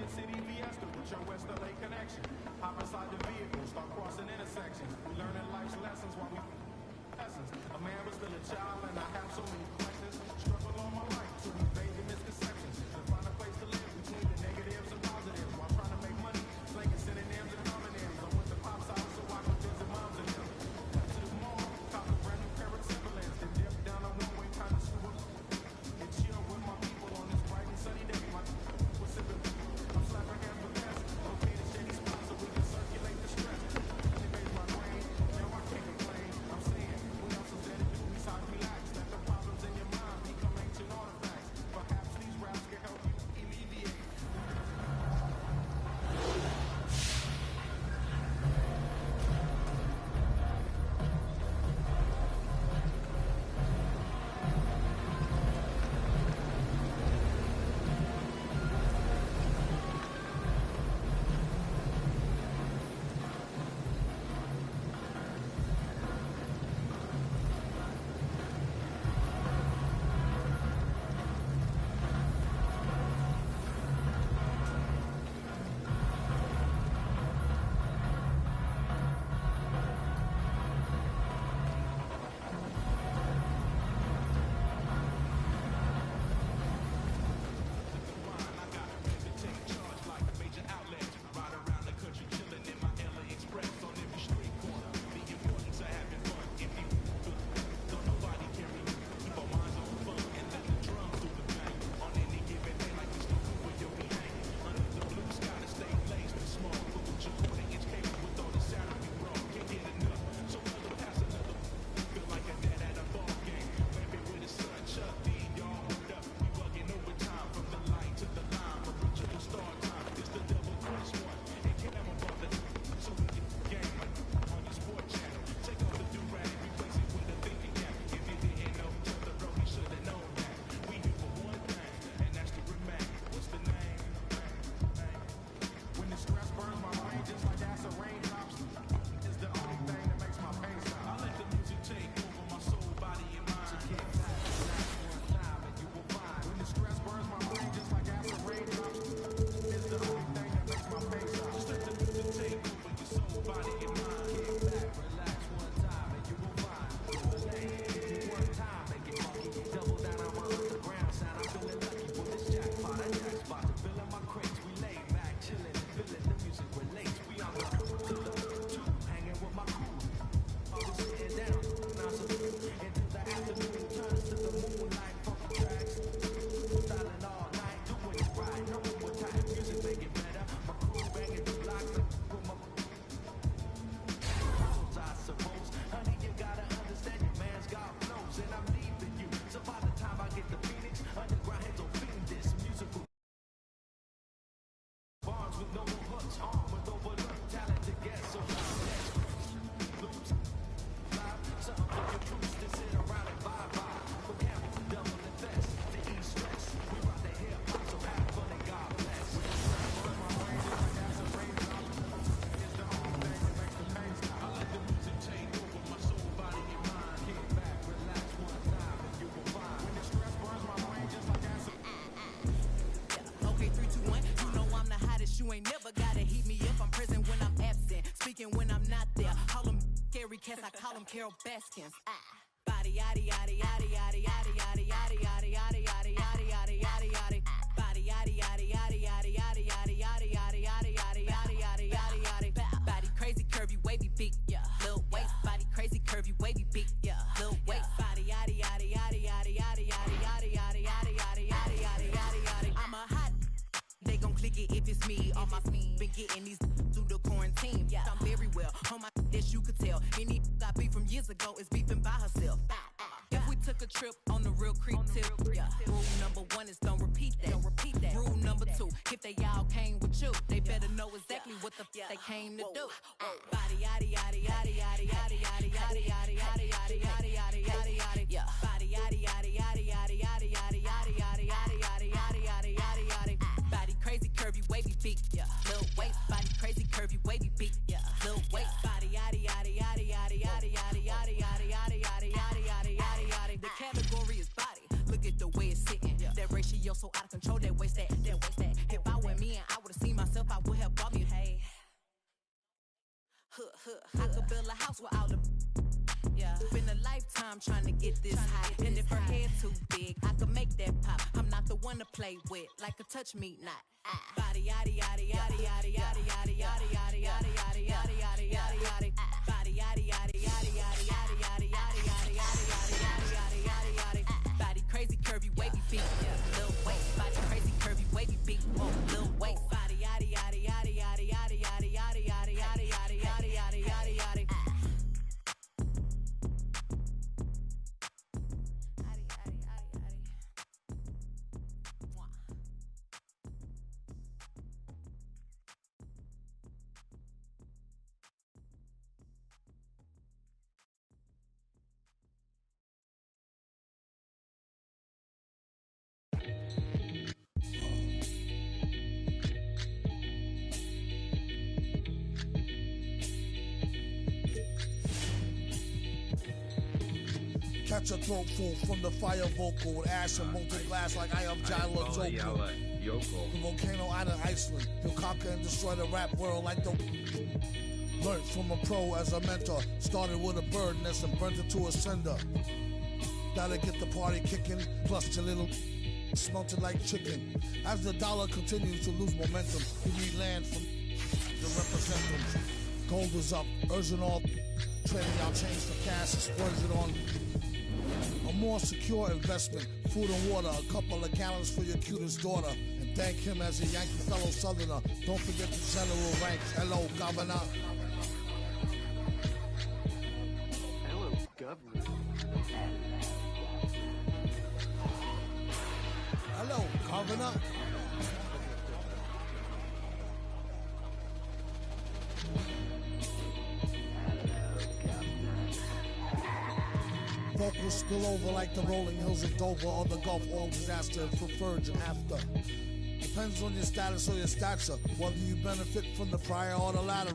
City Fiesta with your West LA connection. Hop inside the vehicle, start crossing intersections. We learning life's lessons while we lessons. A man was still a child and I have so many questions. Struggle all my life to evade the misconceptions. To find a place to live between the negatives and positives while trying to make money. Slinging synonyms and homonyms. I went to Pop's house so I could visit moms and them. Cut to the mall, cop a brand new pair of Timberlands. Then dip down a one-way kind of school. And chill with my people on this bright and sunny day. My was sipping. I'm slapping hands with best. Located shady spots so we can circulate the stress. They made my brain. Now I can't complain. I'm saying, what else is there to do besides relax? them Carol Baskins. Body yaddy yaddy yaddy yaddy yaddy yaddy yaddy yaddy yaddy yaddy yaddy yaddy yaddy yaddy. Body yaddy yaddy yaddy yaddy yaddy yaddy yaddy yaddy yaddy yaddy yaddy yaddy yaddy yaddy. Body crazy, curvy, wavy, big, little waist. Body crazy, curvy, wavy, big, little waist. Body yaddy yaddy yaddy yaddy yaddy yaddy yaddy yaddy yaddy yaddy yaddy yaddy yaddy yaddy. I'm a hot. They gon' click it if it's me. All my been getting these through the quarantine. I'm very well on my as you could tell. Any I beef from years ago is beefing by herself. If we took a trip on the real creep tip, rule number 1 is don't repeat that. Rule number 2, if they all came with you, they better know exactly what the they came to do. Body yaddy yaddy yaddy yaddy yaddy yaddy yaddy yaddy yaddy yaddy yaddy yaddy yaddy yaddy. Body yaddy yaddy yaddy yaddy yaddy yaddy yaddy yaddy yaddy yaddy yaddy yaddy yaddy yaddy. Body crazy, curvy, wavy, big, little waist. Body crazy, curvy, wavy, big, little waist. Body yaddy yaddy yaddy yaddy yaddy yaddy yaddy yaddy yaddy yaddy yaddy yaddy yaddy yaddy. The category is body. Look at the way it's sitting. That ratio so out of control. That waist that. If I were me and I would've seen myself, I would have bought me. Hey, I could build a house with all the. Been a lifetime trying to get this high. And if her head too big, I could make that pop. I'm not the one to play with, like a touch me not. Body yaddy yaddy yaddy yaddy yaddy yaddy yaddy yaddy yaddy yaddy yaddy yaddy yaddy yaddy. Body yaddy yaddy yaddy yaddy yaddy yaddy yaddy yaddy yaddy yaddy yaddy yaddy yaddy. Body crazy, curvy, wavy, big, little waist. Body crazy, curvy, wavy, big, little waist. Body yaddy yaddy yaddy yaddy yaddy yaddy yaddy yaddy yaddy yaddy yaddy yaddy yaddy yaddy. Catch a throat full from the fire vocal with ash and molten glass like I am Jala Joker. The volcano island, Iceland. He'll conquer and destroy the rap world like the. Learned from a pro as a mentor. Started with a bird nest and burnt it to a cinder. Gotta get the party kicking. Plus your little smelted like chicken. As the dollar continues to lose momentum, we need land from to represent them. Gold is up, urging all trading y'all change for cash and splurge it on a more secure investment. Food and water, a couple of gallons for your cutest daughter. And thank him as a Yankee fellow Southerner. Don't forget the general rank. Hello, Governor. Hello, Governor. Hello, Governor. Vocals spill over like the rolling hills of Dover or the Gulf oil disaster for virgin after. Depends on your status or your stature, whether you benefit from the prior or the latter.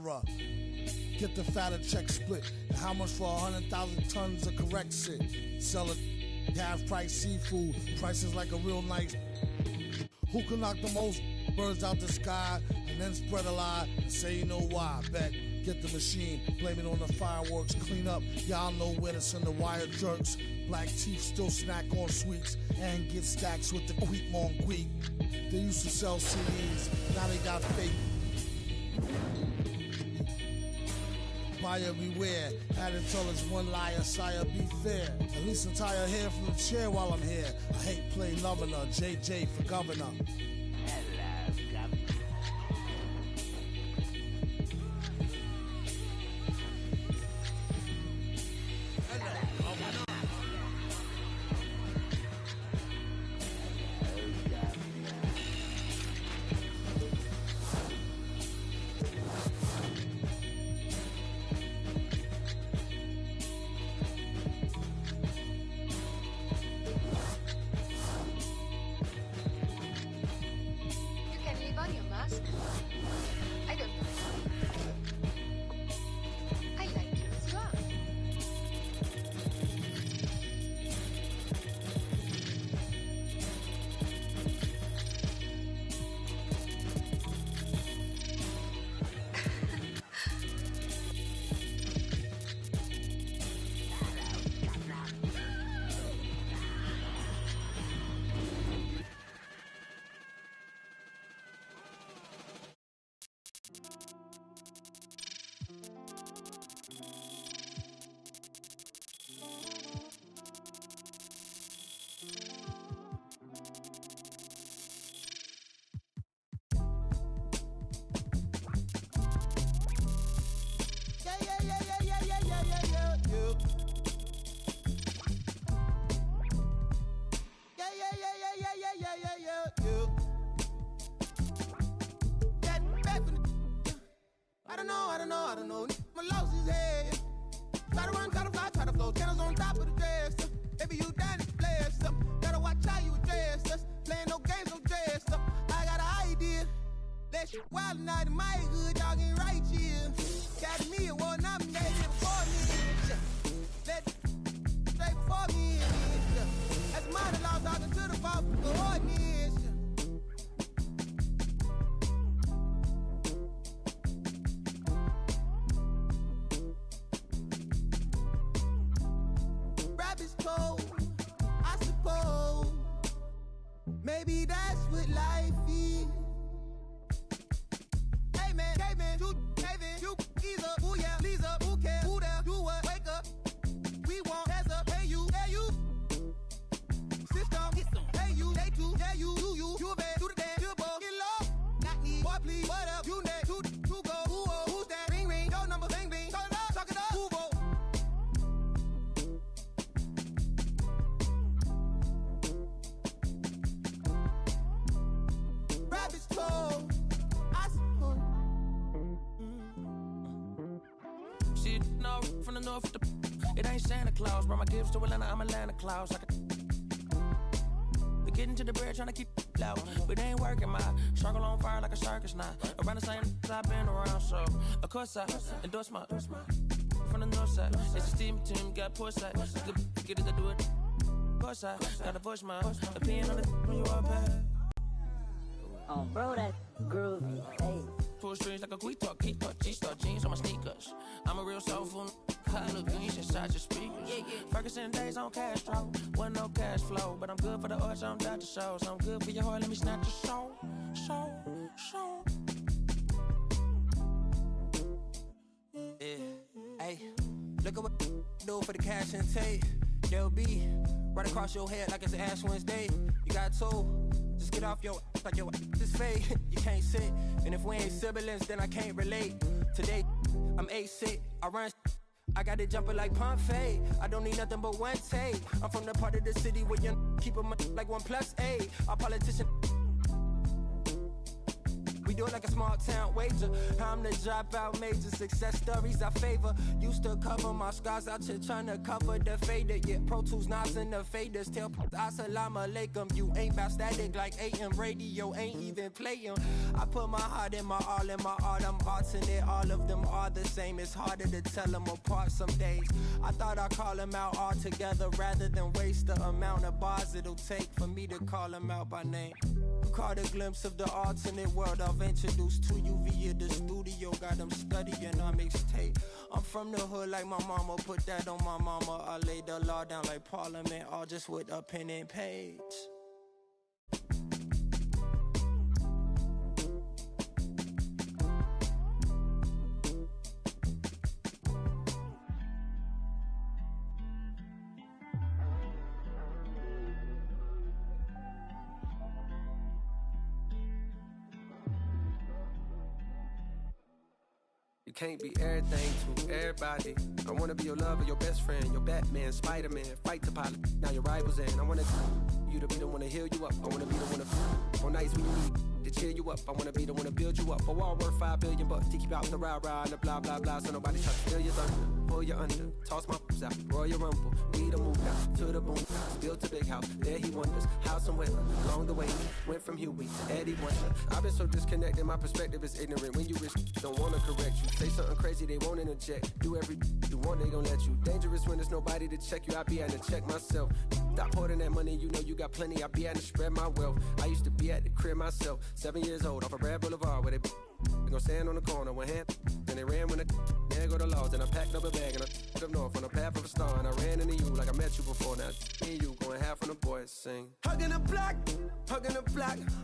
Get the fatter check split, and how much for 100,000 tons of correct shit? Sell it, half price seafood, prices like a real nice. Who can knock the most birds out the sky and then spread a lie and say you know why? Bet. Get the machine, blame it on the fireworks, clean up. Y'all know where to send the wire jerks. Black teeth still snack on sweets and get stacks with the quick mon quick. They used to sell CDs, now they got fake. Buyer beware, had to tell us one liar, sire, be fair. At least entire hair from the chair while I'm here. I hate play loving her, JJ for governor. don't know. My lost his head. Try to run, try to fly, try to flow. Channels on top of the dress. Maybe you down to bless up. Gotta watch how you address us. Playing no games, no dress up. I got an idea. That shit wild night in my hood, dog ain't right here. Academy Award nominated for me. Let straight for me. That's my law talking to the fault for the ordinance. Rabbit's cold, I suppose. Maybe that's what life is. Hey man, you, ease up, ooh yeah, please up, who cares, who there, do what, wake up. We want hands up, hey you, system, hey you, they too, yeah you a bad, do the dance, you ball, get low, not need, boy please, what up, you next, two go, who's that, ring, your number, bing, talk it up, who vote. Rabbit's cold, I suppose. Shit, no, from the north, it ain't Santa Claus, bro. My gifts to Atlanta, I'm Atlanta Claus. We getting to the bread, trying to keep it loud, but it ain't working. My circle on fire like a circus now. Around the same I've been around, so of course I endorse my from the north side. It's a steam team, got push side. Get it to do it. Push side, gotta push my opinion on it when you are bad. Oh, bro, that groovy. Hey. Pull strings like a quick talk, G-star jeans on my sneakers. I'm a real soulful, I look green inside your speakers. Ferguson days on Castro, wasn't no cash flow, but I'm good for the arts, I'm Dr. Shows. I'm good for your heart, let me snatch your soul. Yeah, hey, look at what do for the cash and take. They'll be right across your head like it's Ash Wednesday. You got two, just get off your like your is fake. You can't sit, and if we ain't siblings, then I can't relate. Today, I'm 8'6", I run. I got it jumping like Pompeii. I don't need nothing but one take. I'm from the part of the city where you keep them like 1+8. Our politician. We do it like a small town wager. I'm the dropout major. Success stories I favor. Used to cover my scars out here trying to cover the fader. Yeah, Pro Tools, Nas, and the faders. Tell Assalamu alaikum. You ain't bout static like AM radio. Ain't even playing. I put my heart in my all in my art. I'm alternate. All of them are the same. It's harder to tell them apart some days. I thought I'd call them out all together rather than waste the amount of bars it'll take for me to call them out by name. Caught a glimpse of the alternate world I've introduced to you via the studio. Got them studying on mixtape. I'm from the hood like my mama, put that on my mama. I laid the law down like Parliament, all just with a pen and page. Can't be everything to everybody. I wanna be your lover, your best friend, your Batman, Spider-Man. Fight the pilot, now your rivals in. I wanna you to be the one to heal you up. I wanna be the one to on nights when you need to cheer you up. I wanna be the one to build you up. A wall worth $5 billion bucks to keep out the rah-rah and the blah blah blah. So nobody try to steal your thunder, pull you under, toss my f***s out, Royal Rumble. We done moved out to the boom, built a big house. There he wonders, house and winter. Along the way, went from Huey to Eddie Wonder. I've been so disconnected, my perspective is ignorant. When you wish don't wanna correct you, say something crazy, they won't interject. Do every you want, they gon' let you. Dangerous when there's nobody to check you. I be having to check myself. Stop hoarding that money, you know you got plenty. I be having to spread my wealth. I used to be at the crib myself, 7 years old, off of Brad Boulevard, where they gon' stand on the corner, one hand, and they ran when there go the laws. And I packed up a bag and I took up north on the path of a star. And I ran into you like I met you before. Now me and you going half on the boys sing. Hugging the block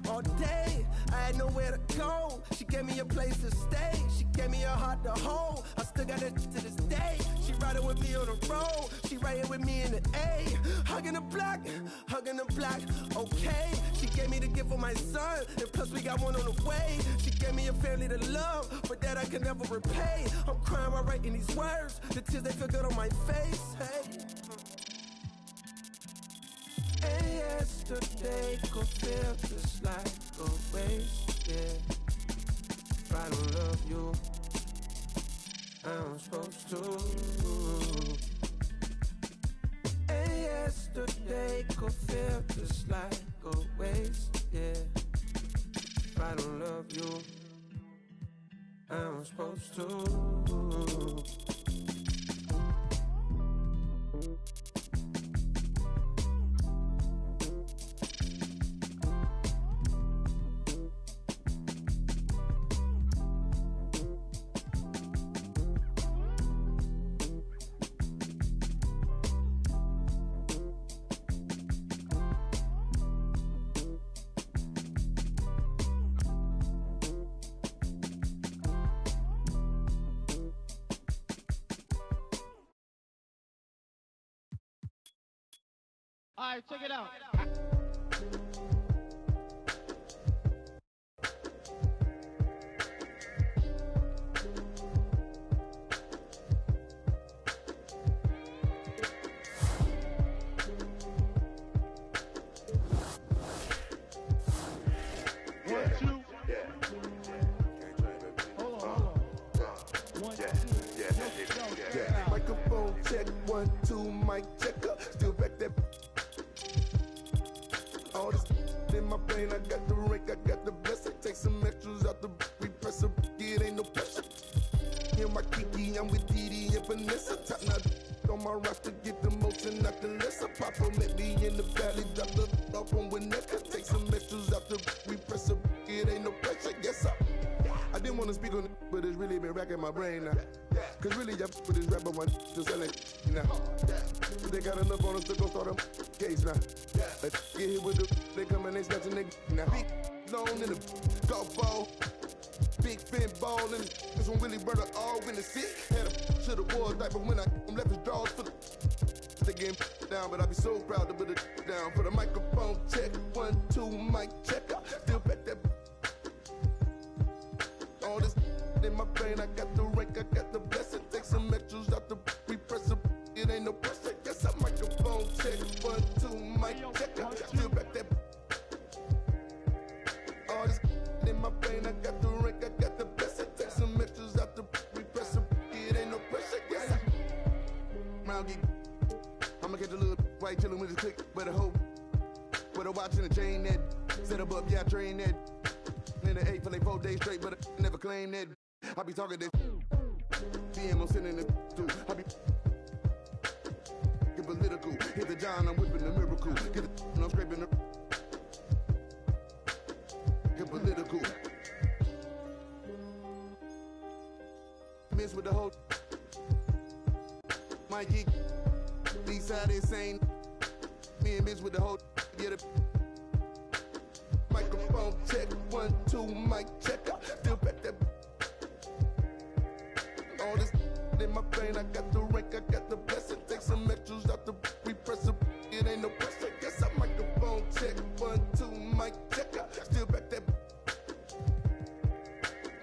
all day. I had nowhere to go. She gave me a place to stay. She gave me a heart to hold. I still got it to this day. She riding with me on the road. She riding with me in the A. Hugging the block, okay. She gave me the gift of my son, and plus we got one on the way. She gave me a family to love, but that I can never repay. I'm crying while writing these words. The tears, they feel good on my face. Hey. And yesterday could feel just like a waste, yeah. If I don't love you, I'm supposed to. And yesterday could feel just like a waste, yeah. If I don't love you, I'm supposed to. All right, check it out. One, two. Hold on. One, two. Yeah. Microphone check, 1, 2, mic checker. Still back that. All this in my brain, I got the rank, I got the blessing. Take some extras out the repress a it ain't no pressure. Hear my Kiki, I'm with Didi and Vanessa. Top notch on my roster, get the motion, not the lesser. Papa met me in the valley, drop the off on Winnetka. Take some extras out the repress a it ain't no pressure. Yes, sir. I didn't want to speak on it, but it's really been racking my brain now. Cause really, I with this rapper one just selling now. They got enough on us to go start a case now. Let's get hit with the, they come and they snatching nigga now. Big zone in the golf ball, big fin ball in this one Willie Burner all in the seat. Had a to the wall type of when I left his drawers for the they getting down, but I be so proud to put it down. For the microphone check, 1, 2, mic checker. Still back that. All this in my brain, I got the rank, I got the blessing. Take some extras out the repress it ain't no pressure. Yes, I microphone check, 1, 2, mic checker. Still back that. All this in my brain, I got the rank, I got the blessing. Take some extras out the repress it ain't no pressure. Yes, round geek. I'ma catch a little white chillin' with his click, but a hoe. With a watch and a chain that set up, yeah, I train that. In the 8 for like 4 days straight, but I never claim that. I be talking this. DM, I'm sending it to. I be get political. Hit the John, I'm whipping the miracle. Get the I'm scraping the. Get political. Miss with the whole. My geek. These side insane. Me and miss with the whole. Get it. Microphone check, 1, 2, mic checker. Still back that. All this in my brain, I got the rank, I got the blessing. Take some extras out the repress it ain't no pressure. Yes, I microphone check, 1, 2, mic checker. Still back that.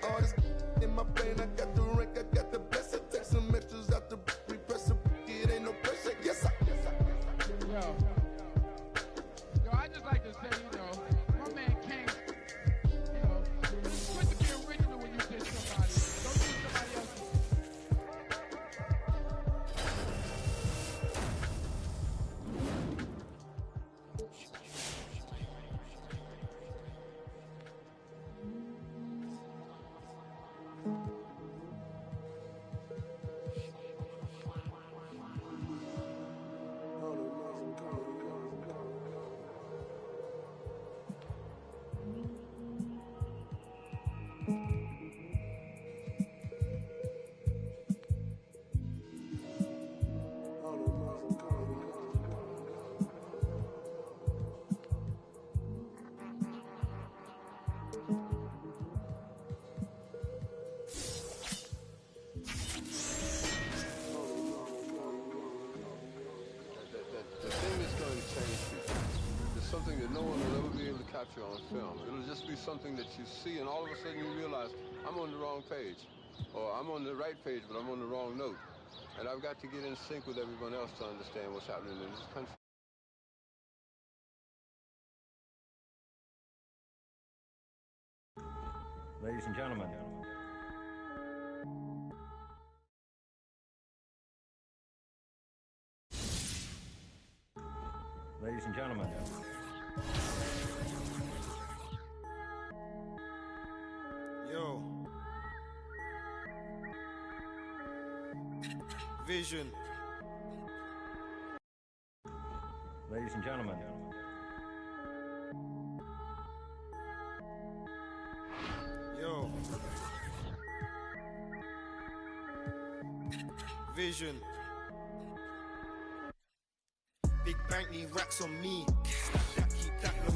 All this in my brain, I got the rank, I got the blessing. Take some extras out the repress it ain't no pressure. Yes, I. Yo, I just like to say, you know, my man King, you know, it's good to be original when you diss somebody. Don't use somebody else's. The thing that's going to change people is something that no one will ever be able to capture on film. It'll just be something that you see and all of a sudden you realize, I'm on the wrong page. Or I'm on the right page, but I'm on the wrong note. And I've got to get in sync with everyone else to understand what's happening in this country. Ladies and gentlemen, Ladies and gentlemen. Yo. Vision. Ladies and gentlemen. Yo. Vision. Big bank need racks on me. Stack that, keep that